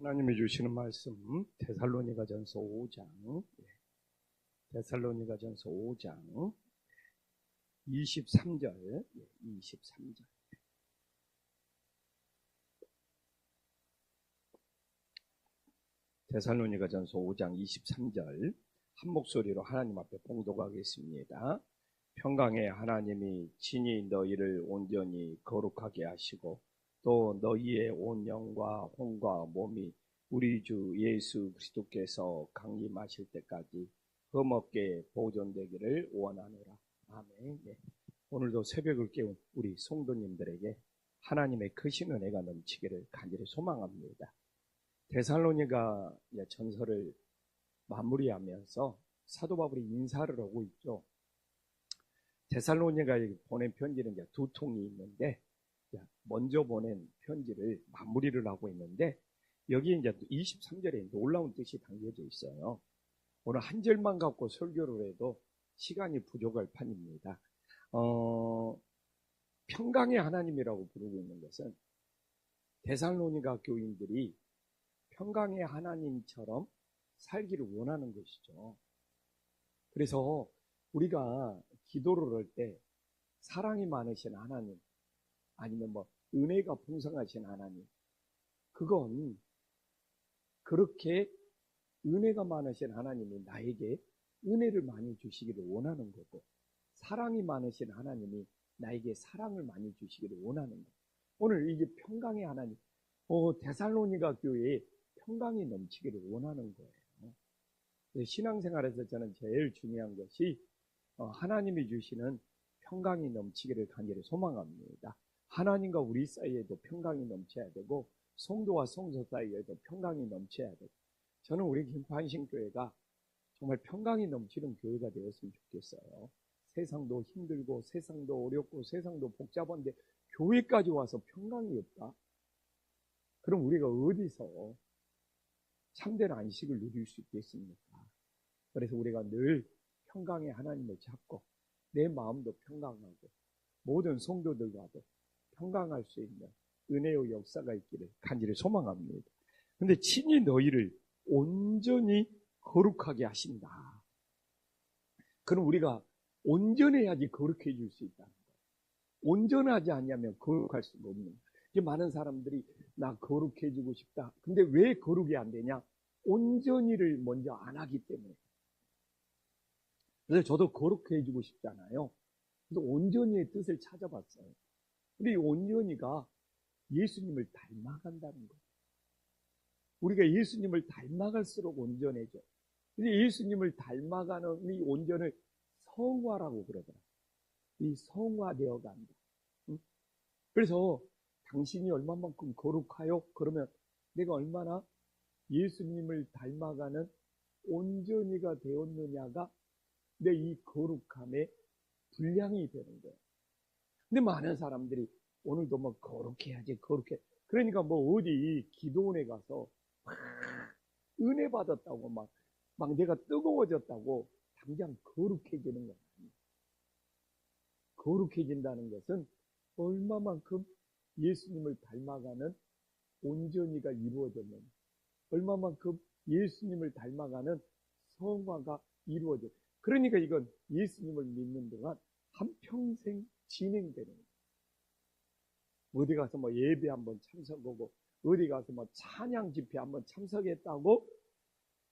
하나님이 주시는 말씀 데살로니가전서 5장 데살로니가전서 5장 23절 23절 데살로니가전서 5장 23절 한 목소리로 하나님 앞에 봉독하겠습니다. 평강의 하나님이 친히 너희를 온전히 거룩하게 하시고 또 너희의 온 영과 혼과 몸이 우리 주 예수 그리스도께서 강림하실 때까지 흠없게 보존되기를 원하노라. 아멘. 네. 오늘도 새벽을 깨운 우리 성도님들에게 하나님의 크신 은혜가 넘치기를 간절히 소망합니다. 데살로니가 전서를 마무리하면서 사도 바울이 인사를 하고 있죠. 데살로니가에 보낸 편지는 이제 두 통이 있는데, 먼저 보낸 편지를 마무리를 하고 있는데, 여기 이제 23절에 놀라운 뜻이 담겨져 있어요. 오늘 한 절만 갖고 설교를 해도 시간이 부족할 판입니다. 평강의 하나님이라고 부르고 있는 것은 데살로니가 교인들이 평강의 하나님처럼 살기를 원하는 것이죠. 그래서 우리가 기도를 할 때 사랑이 많으신 하나님, 아니면 은혜가 풍성하신 하나님, 그건 그렇게 은혜가 많으신 하나님이 나에게 은혜를 많이 주시기를 원하는 거고, 사랑이 많으신 하나님이 나에게 사랑을 많이 주시기를 원하는 거고, 오늘 이게 평강의 하나님, 데살로니가 교회에 평강이 넘치기를 원하는 거예요. 신앙생활에서 저는 제일 중요한 것이 하나님이 주시는 평강이 넘치기를 간절히 소망합니다. 하나님과 우리 사이에도 평강이 넘쳐야 되고, 성도와 성도 사이에도 평강이 넘쳐야 되고, 저는 우리 김판신교회가 정말 평강이 넘치는 교회가 되었으면 좋겠어요. 세상도 힘들고 세상도 어렵고 세상도 복잡한데 교회까지 와서 평강이 없다? 그럼 우리가 어디서 참된 안식을 누릴 수 있겠습니까? 그래서 우리가 늘 평강의 하나님을 잡고 내 마음도 평강하고 모든 성도들과도 평강할 수 있는 은혜의 역사가 있기를 간절히 소망합니다. 근데 친히 너희를 온전히 거룩하게 하신다. 그럼 우리가 온전해야지 거룩해 줄 수 있다는 거예요. 온전하지 않으면 거룩할 수가 없는 거예요. 많은 사람들이 나 거룩해지고 싶다. 근데 왜 거룩이 안 되냐? 온전히를 먼저 안 하기 때문에. 그래서 저도 거룩해지고 싶잖아요. 그래서 온전히의 뜻을 찾아봤어요. 근데 이 온전히가 예수님을 닮아간다는 거예요. 우리가 예수님을 닮아갈수록 온전해져. 근데 예수님을 닮아가는 이 온전을 성화라고 그러더라고요. 이 성화되어 간다. 그래서 당신이 얼마만큼 거룩하요? 그러면 내가 얼마나 예수님을 닮아가는 온전히가 되었느냐가 내 이 거룩함의 분량이 되는 거예요. 근데 많은 사람들이 오늘도 거룩해야지, 거룩해. 그러니까 어디 기도원에 가서 막 은혜 받았다고 막 내가 뜨거워졌다고 당장 거룩해지는 거예요. 거룩해진다는 것은 얼마만큼 예수님을 닮아가는 온전히가 이루어졌느냐, 얼마만큼 예수님을 닮아가는 성화가 이루어져. 그러니까 이건 예수님을 믿는 동안 한평생 진행되는 거예요. 어디 가서 예배 한번 참석하고, 어디 가서 찬양 집회 한번 참석했다고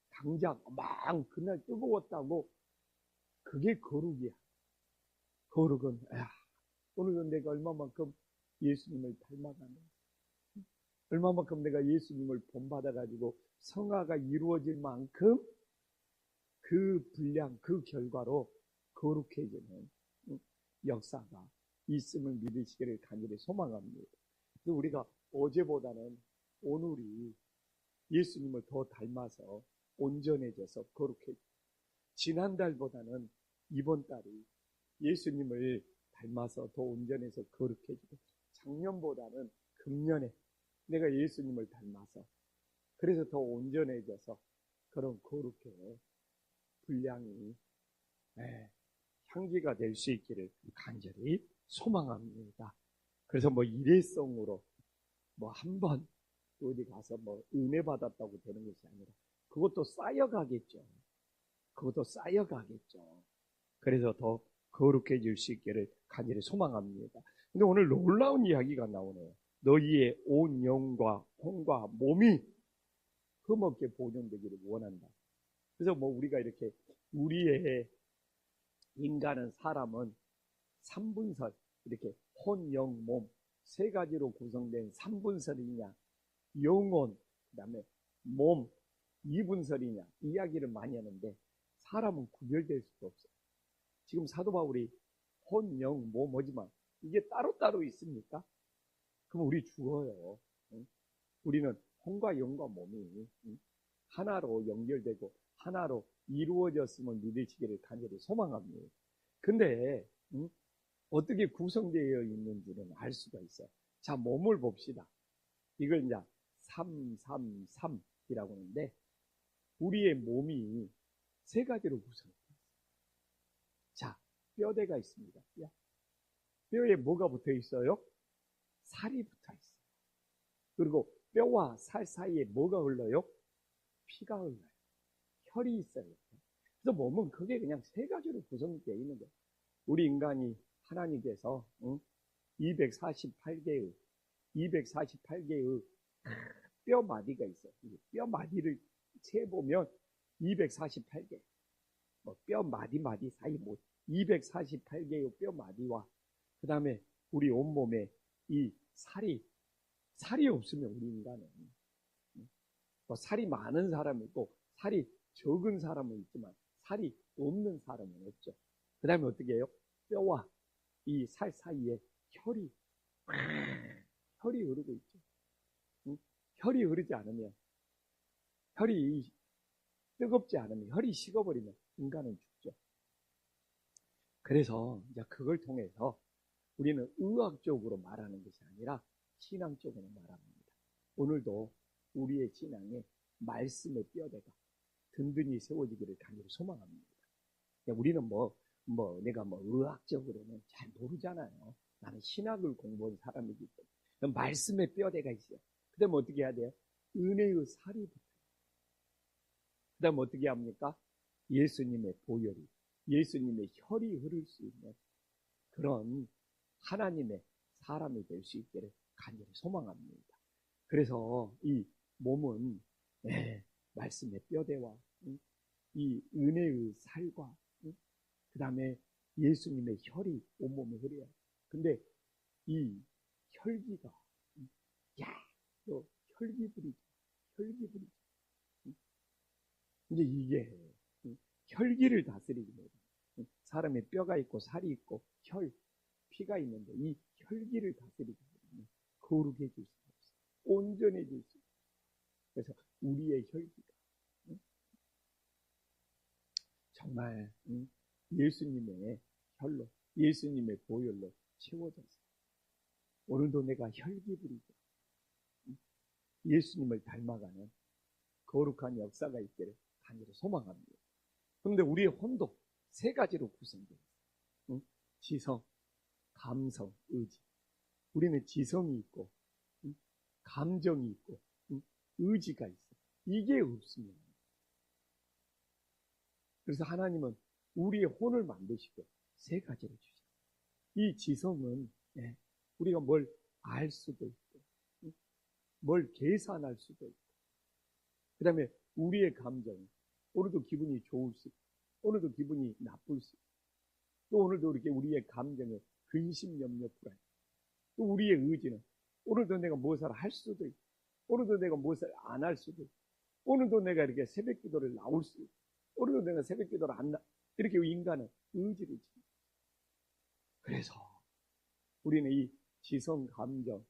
당장 막 그날 뜨거웠다고 그게 거룩이야. 거룩은 오늘은 내가 얼마만큼 예수님을 닮아가는, 얼마만큼 내가 예수님을 본받아가지고 성화가 이루어질 만큼 그 분량, 그 결과로 거룩해지는 역사가 있음을 믿으시기를 간절히 소망합니다. 우리가 어제보다는 오늘이 예수님을 더 닮아서 온전해져서 거룩해져. 지난달보다는 이번 달이 예수님을 닮아서 더 온전해서 거룩해지고, 작년보다는 금년에 내가 예수님을 닮아서 그래서 더 온전해져서 그런 거룩해 분량이 향기가 될 수 있기를 간절히 소망합니다. 그래서 일회성으로 한번 어디 가서 뭐 은혜 받았다고 되는 것이 아니라 그것도 쌓여가겠죠. 그것도 쌓여가겠죠. 그래서 더 거룩해질 수 있기를 간절히 소망합니다. 근데 오늘 놀라운 이야기가 나오네요. 너희의 온 영과 혼과 몸이 흠없게 보존되기를 원한다. 그래서 뭐 우리가 이렇게 우리의 인간은 사람은 3분설 이렇게 혼, 영, 몸 세 가지로 구성된 3분설이냐 영혼 그다음에 몸 2분설이냐 이야기를 많이 하는데 사람은 구별될 수가 없어요. 지금 사도 바울이 혼, 영, 몸 뭐지만 이게 따로따로 있습니까? 그럼 우리 죽어요. 우리는 혼과 영과 몸이 하나로 연결되고 하나로 이루어졌음을 믿으시기를 간절히 소망합니다. 근데 어떻게 구성되어 있는지는 알 수가 있어요. 자, 몸을 봅시다. 이걸 이제 333이라고 하는데 우리의 몸이 세 가지로 구성되어 있어요. 자, 뼈대가 있습니다. 뼈에 뭐가 붙어 있어요? 살이 붙어 있어요. 그리고 뼈와 살 사이에 뭐가 흘러요? 피가 흘러요. 혈이 있어요. 그래서 몸은 그게 그냥 세 가지로 구성되어 있는 거예요. 우리 인간이 하나님께서 248개의 뼈 마디가 있어요. 뼈 마디를 세보면 248개. 뼈 마디 사이 248개의 뼈 마디와 그 다음에 우리 온몸에 이 살이 없으면 우리 인간은 살이 많은 사람이 있고 살이 적은 사람은 있지만 살이 없는 사람은 없죠. 그 다음에 어떻게 해요? 뼈와 이 살 사이에 혈이 흐르고 있죠. 혈이 흐르지 않으면 혈이 뜨겁지 않으면 혈이 식어버리면 인간은 죽죠. 그래서 이제 그걸 통해서 우리는 의학적으로 말하는 것이 아니라 신앙적으로 말합니다. 오늘도 우리의 신앙에 말씀의 뼈대가 든든히 세워지기를 간절히 소망합니다. 우리는 내가 의학적으로는 잘 모르잖아요. 나는 신학을 공부한 사람이기 때문에 말씀의 뼈대가 있어요. 그 다음에 어떻게 해야 돼요? 은혜의 살이 붙어요. 그 다음에 어떻게 합니까? 예수님의 보혈이, 예수님의 혈이 흐를 수 있는 그런 하나님의 사람이 될 수 있기를 간절히 소망합니다. 그래서 이 몸은 말씀의 뼈대와 이 은혜의 살과 그 다음에 예수님의 혈이 온몸에 흐려요. 근데 이 혈기가 또 혈기불이죠. 이제 이게 혈기를 다스리기 위해서 사람의 뼈가 있고 살이 있고 피가 있는데 이 혈기를 다스리기 위해서 거룩해질 수 없어요. 온전해질 수 없어요. 그래서 우리의 혈기가 정말 예수님의 혈로, 예수님의 보혈로 채워졌어요. 오늘도 내가 혈기부리죠. 예수님을 닮아가는 거룩한 역사가 있기를 간절히 소망합니다. 그런데 우리의 혼도 세 가지로 구성되어 있어요. 지성, 감성, 의지. 우리는 지성이 있고 감정이 있고 의지가 있어요. 이게 없으면 그래서 하나님은 우리의 혼을 만드시고 세 가지를 주셔요. 이 지성은 우리가 뭘 알 수도 있고 뭘 계산할 수도 있고 그 다음에 우리의 감정은 오늘도 기분이 좋을 수 있고 오늘도 기분이 나쁠 수 있고 또 오늘도 이렇게 우리의 감정에 근심, 염려, 불안 또 우리의 의지는 오늘도 내가 무엇을 할 수도 있고 오늘도 내가 무엇을 안 할 수도 있고 오늘도 내가 이렇게 새벽 기도를 나올 수 있고 오늘도 내가 새벽 기도를 안 나 이렇게 인간은 의지를 지니다. 그래서 우리는 이 지성, 감정,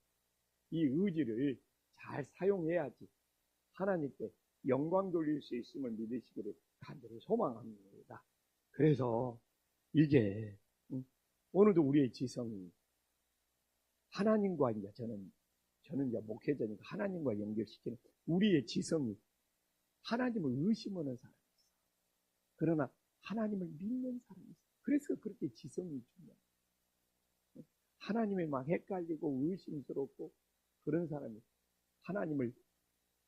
이 의지를 잘 사용해야지 하나님께 영광 돌릴 수 있음을 믿으시기를 간절히 소망합니다. 그래서 이게 오늘도 우리의 지성이 하나님과 이제 저는 이제 목회자니까 하나님과 연결시키는 우리의 지성이 하나님을 의심하는 사람이 있어요. 그러나 하나님을 믿는 사람이 있어요. 그래서 그렇게 지성이 중요해요. 하나님이 막 헷갈리고 의심스럽고 그런 사람이 하나님을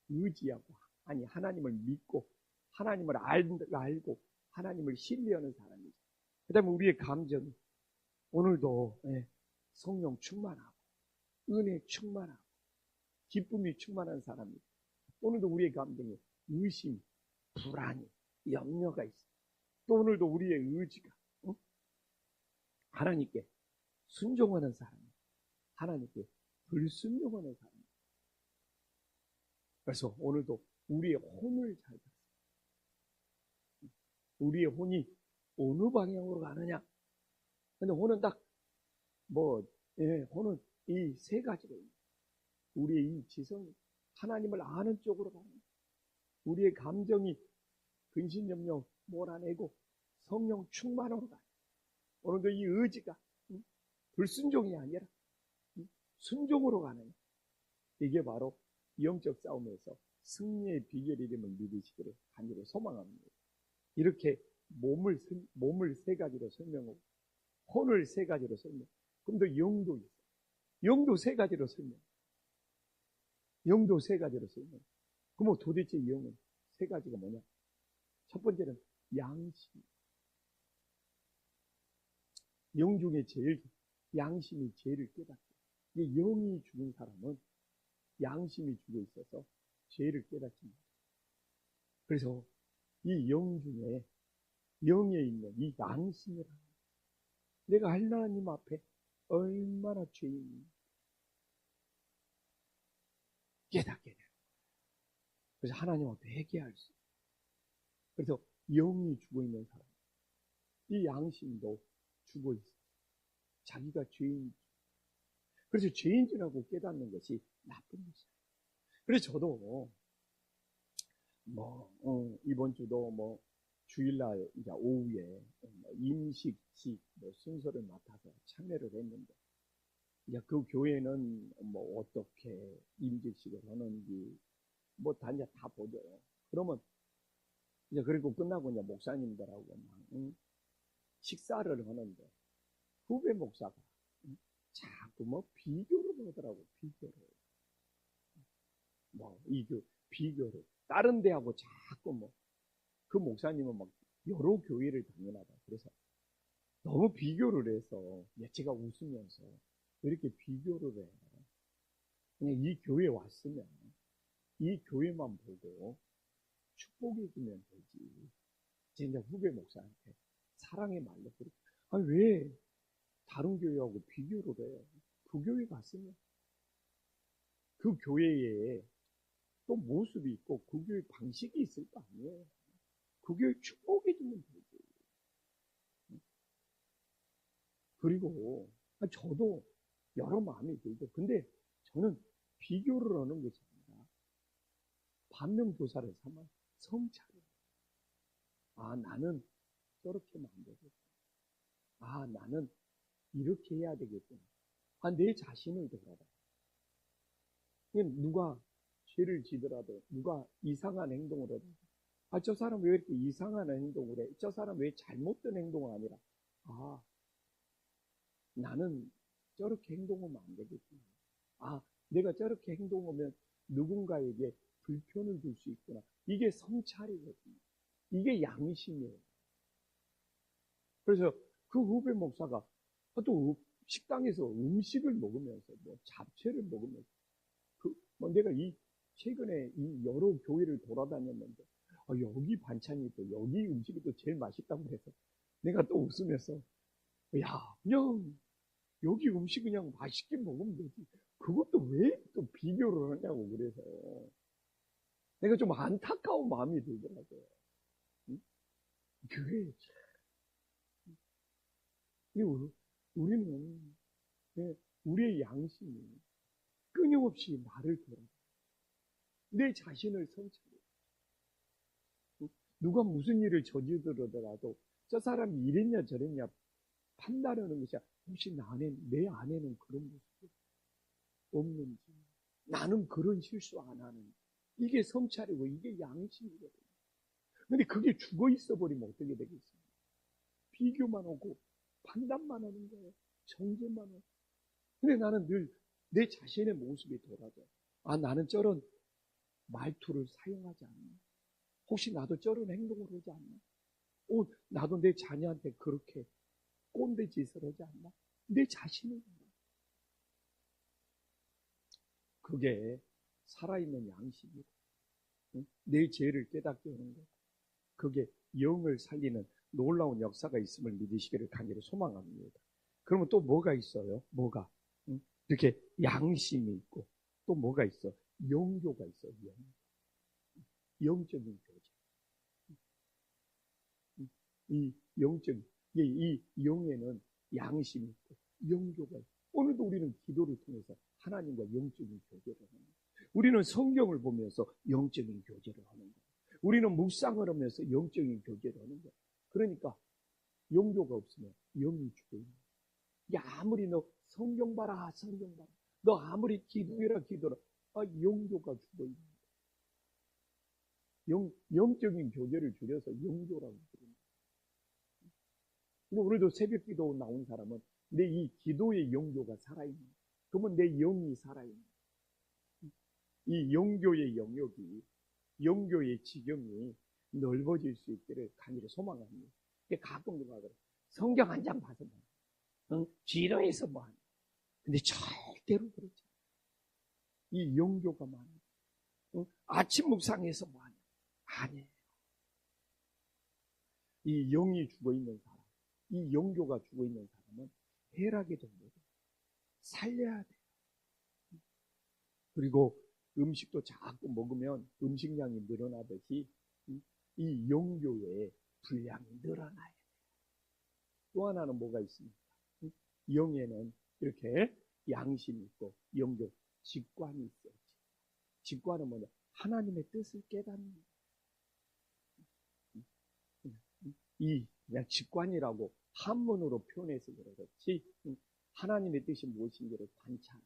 의지하고, 아니, 하나님을 믿고, 하나님을 알고, 하나님을 신뢰하는 사람이죠. 그 다음에 우리의 감정이 오늘도 성령 충만하고, 은혜 충만하고, 기쁨이 충만한 사람이죠. 오늘도 우리의 감정에 의심, 불안이, 염려가 있어요. 또 오늘도 우리의 의지가 하나님께 순종하는 사람이에요. 하나님께 불순종하는 사람이에요. 그래서 오늘도 우리의 혼을 잘 봤어요. 우리의 혼이 어느 방향으로 가느냐. 근데 혼은 혼은 이 세 가지가 있어요. 우리의 이 지성이 하나님을 아는 쪽으로 가는 거예요. 우리의 감정이 근신염려 몰아내고 성령 충만으로 가요. 오늘도 이 의지가 불순종이 아니라 순종으로 가는, 이게 바로 영적 싸움에서 승리의 비결이 됨을 믿으시기를 간절히 소망합니다. 이렇게 몸을 세 가지로 설명하고, 혼을 세 가지로 설명, 그럼 또 영도 있어요. 영도 세 가지로 설명. 영도 세 가지로 설명. 그럼 도대체 영은 세 가지가 뭐냐? 첫 번째는 양심. 영 중에 양심이 죄를 깨닫고, 이 영이 죽은 사람은 양심이 죽어 있어서 죄를 깨닫습니다. 그래서 이 영 중에, 영에 있는 이 양심이라는, 내가 하나님 앞에 얼마나 죄인인지 깨닫게 돼요. 그래서 하나님 앞에 회개할 수 있어요. 그래서 영이 죽어 있는 사람, 이 양심도 죽어 있어요. 자기가 죄인이죠. 그래서 죄인이라고 깨닫는 것이 나쁜 것이에요. 그래서 저도 이번 주도 주일날 이제 오후에 임식식 순서를 맡아서 참여를 했는데, 이제 그 교회는 어떻게 임식식을 하는지 다 보죠. 그러면 이제 그리고 끝나고 이제 목사님들하고 식사를 하는데, 후배 목사가 자꾸 비교를 하더라고. 비교를 다른 데하고 자꾸 그 목사님은 여러 교회를 다니나봐. 그래서 너무 비교를 해서 제가 웃으면서 왜 이렇게 비교를 해? 그냥 이 교회에 왔으면 이 교회만 보고 축복해 주면 되지. 진짜 후배 목사한테 사랑의 말로 그렇게, 아니 왜 다른 교회하고 비교를 해요? 그 교회 갔으면 그 교회에 또 모습이 있고 그 교회 방식이 있을 거 아니에요. 그 교회 축복해 주면 되지. 그리고 저도 여러 마음이 들죠. 근데 저는 비교를 하는 것이 아니라 반면교사를 삼아 성찰을. 나는 저렇게 하면 안 되겠구나. 나는 이렇게 해야 되겠구나. 내 자신을 돌아봐. 누가 죄를 지더라도, 누가 이상한 행동을 해도, 저 사람 왜 이렇게 이상한 행동을 해? 저 사람 왜 잘못된 행동을 아니라, 나는 저렇게 행동하면 안 되겠구나. 내가 저렇게 행동하면 누군가에게 불편을 줄 수 있구나. 이게 성찰이거든요. 이게 양심이에요. 그래서 그 후배 목사가 또 식당에서 음식을 먹으면서 잡채를 먹으면서 내가 최근에 이 여러 교회를 돌아다녔는데 여기 반찬이 또 여기 음식이 또 제일 맛있다고 해서 내가 또 웃으면서 그냥 여기 음식 그냥 맛있게 먹으면 되지. 그것도 왜 또 비교를 하냐고. 그래서 내가 좀 안타까운 마음이 들더라고요. 그게 우리는 우리의 양심이 끊임없이 나를 돌아봐. 내 자신을 성찰해. 누가 무슨 일을 저지르더라도 저 사람이 이랬냐 저랬냐 판단하는 것이 혹시 내 안에는 그런 모습이 없는지, 나는 그런 실수 안 하는지, 이게 성찰이고 이게 양심이거든요. 근데 그게 죽어 있어 버리면 어떻게 되겠습니까? 비교만 하고 판단만 하는 거예요. 정죄만 하고. 근데 나는 늘 내 자신의 모습이 돌아져. 나는 말투를 사용하지 않나? 혹시 나도 저런 행동을 하지 않나? 나도 내 자녀한테 그렇게 꼰대 짓을 하지 않나? 내 자신을 알아. 그게 살아있는 양심이고, 응? 내 죄를 깨닫게 하는 것. 그게 영을 살리는 놀라운 역사가 있음을 믿으시기를 간절히 소망합니다. 그러면 또 뭐가 있어요? 뭐가? 응? 이렇게 양심이 있고, 또 뭐가 있어? 영교가 있어요. 영적인 교제. 이 영적인, 이 영에는 양심이 있고, 영교가 있고, 오늘도 우리는 기도를 통해서 하나님과 영적인 교제를 하는 거예요. 우리는 성경을 보면서 영적인 교제를 하는 거예요. 우리는 묵상을 하면서 영적인 교제를 하는 거예요. 그러니까 영교가 없으면 영이 죽어 있는 거예요. 이게 아무리 너 성경 봐라, 성경 봐라. 너 아무리 기도해라, 기도라. 영교가 죽어 있는 거예요. 영적인 교제를 줄여서 영교라고 부르는 거예요. 오늘도 새벽 기도 나온 사람은 내 이 기도의 영교가 살아있는 거예요. 그러면 내 영이 살아있는 거예요. 이 영교의 영역이, 영교의 지경이 넓어질 수 있기를 간절히 소망합니다. 가끔 누가 그래. 성경 한 장 봐서 뭐, 지렁이에서 뭐 하냐. 근데 절대로 그렇지 않아요. 이 영교가 많아요. 아침 묵상에서 뭐 하냐. 아니에요. 이 영이 죽어있는 사람, 이 영교가 죽어있는 사람은 해락의 정도로 살려야 돼요. 그리고 음식도 자꾸 먹으면 음식량이 늘어나듯이 이 영교의 분량이 늘어나야 돼요. 또 하나는 뭐가 있습니까? 영에는 이렇게 양심이 있고 영교, 직관이 있어요. 직관은 뭐냐? 하나님의 뜻을 깨닫는 거예요. 이 그냥 직관이라고 한문으로 표현해서 그렇지 하나님의 뜻이 무엇인지를 관찰하고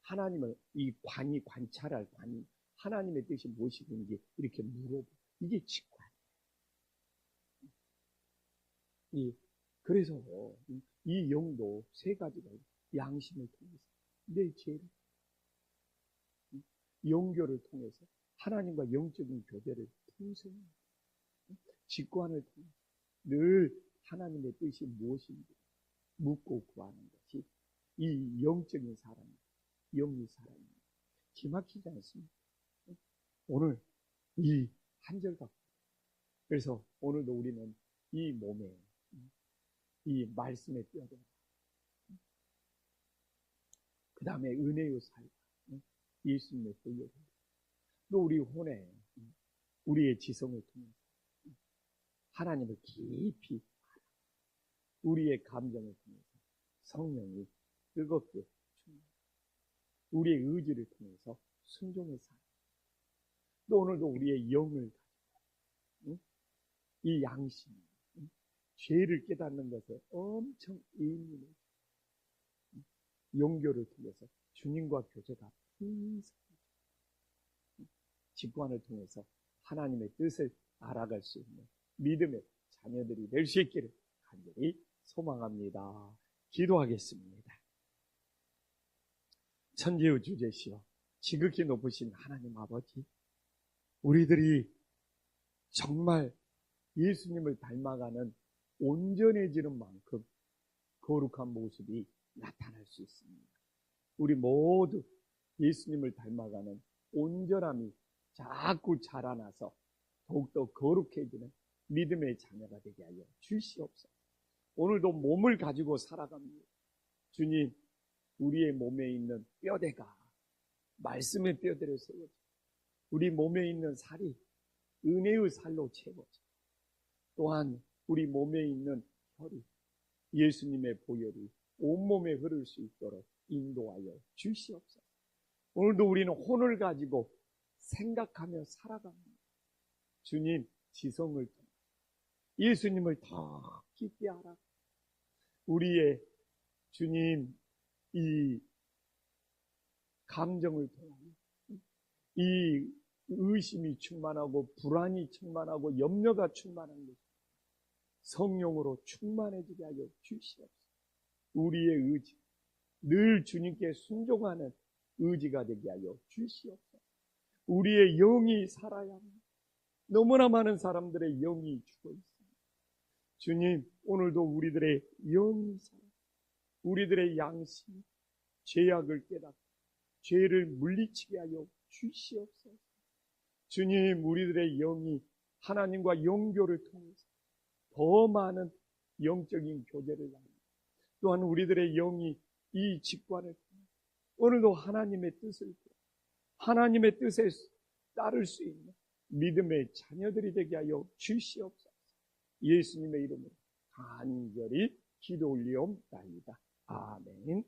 하나님을 이 관이 관찰할 관이 하나님의 뜻이 무엇인지 이렇게 물어보고 이게 직관. 그래서 이 영도 세 가지가 양심을 통해서 내 죄를 영교를 통해서 하나님과 영적인 교제를 통해서 직관을 통해서 늘 하나님의 뜻이 무엇인지 묻고 구하는 것이 이 영적인 사람, 영이 사람입니다. 기막히지 않습니까? 오늘 이 한 절 갖고 그래서 오늘도 우리는 이 몸에 이 말씀의 뼈대 그 다음에 은혜의 살과 예수님의 보혈 또 우리 혼에 우리의 지성을 통해서 하나님을 깊이 우리의 감정을 통해서 성령이 뜨겁게 우리의 의지를 통해서 순종의 삶. 또 오늘도 우리의 영을 가지고 이 양심, 죄를 깨닫는 것에 엄청 예민해. 영교를 통해서 주님과 교제가 풍성해져. 직관을 통해서 하나님의 뜻을 알아갈 수 있는 믿음의 자녀들이 될 수 있기를 간절히 소망합니다. 기도하겠습니다. 천지의 주제시여 지극히 높으신 하나님 아버지, 우리들이 정말 예수님을 닮아가는 온전해지는 만큼 거룩한 모습이 나타날 수 있습니다. 우리 모두 예수님을 닮아가는 온전함이 자꾸 자라나서 더욱더 거룩해지는 믿음의 자녀가 되게 하여 주시옵소서. 오늘도 몸을 가지고 살아갑니다. 주님, 우리의 몸에 있는 뼈대가 말씀의 뼈대로 세워져 우리 몸에 있는 살이 은혜의 살로 채워져 또한 우리 몸에 있는 혈이 예수님의 보혈이 온몸에 흐를 수 있도록 인도하여 주시옵소서. 오늘도 우리는 혼을 가지고 생각하며 살아갑니다. 주님, 지성을 통해 예수님을 더 깊이 알아 우리의 주님 이 감정을 통하여 이 의심이 충만하고 불안이 충만하고 염려가 충만한 것 성령으로 충만해지게 하여 주시옵소서. 우리의 의지 늘 주님께 순종하는 의지가 되게 하여 주시옵소서. 우리의 영이 살아야 합니다. 너무나 많은 사람들의 영이 죽어 있습니다. 주님, 오늘도 우리들의 영이 살아, 우리들의 양심이 죄악을 깨닫고 죄를 물리치게 하여 주시옵소서. 주님, 우리들의 영이 하나님과 영교를 통해서 더 많은 영적인 교제를 나누고, 또한 우리들의 영이 이 직관을 통해 오늘도 하나님의 뜻을 하나님의 뜻에 따를 수 있는 믿음의 자녀들이 되게 하여 주시옵소서. 예수님의 이름으로 간절히 기도 올리옵나이다. 아멘.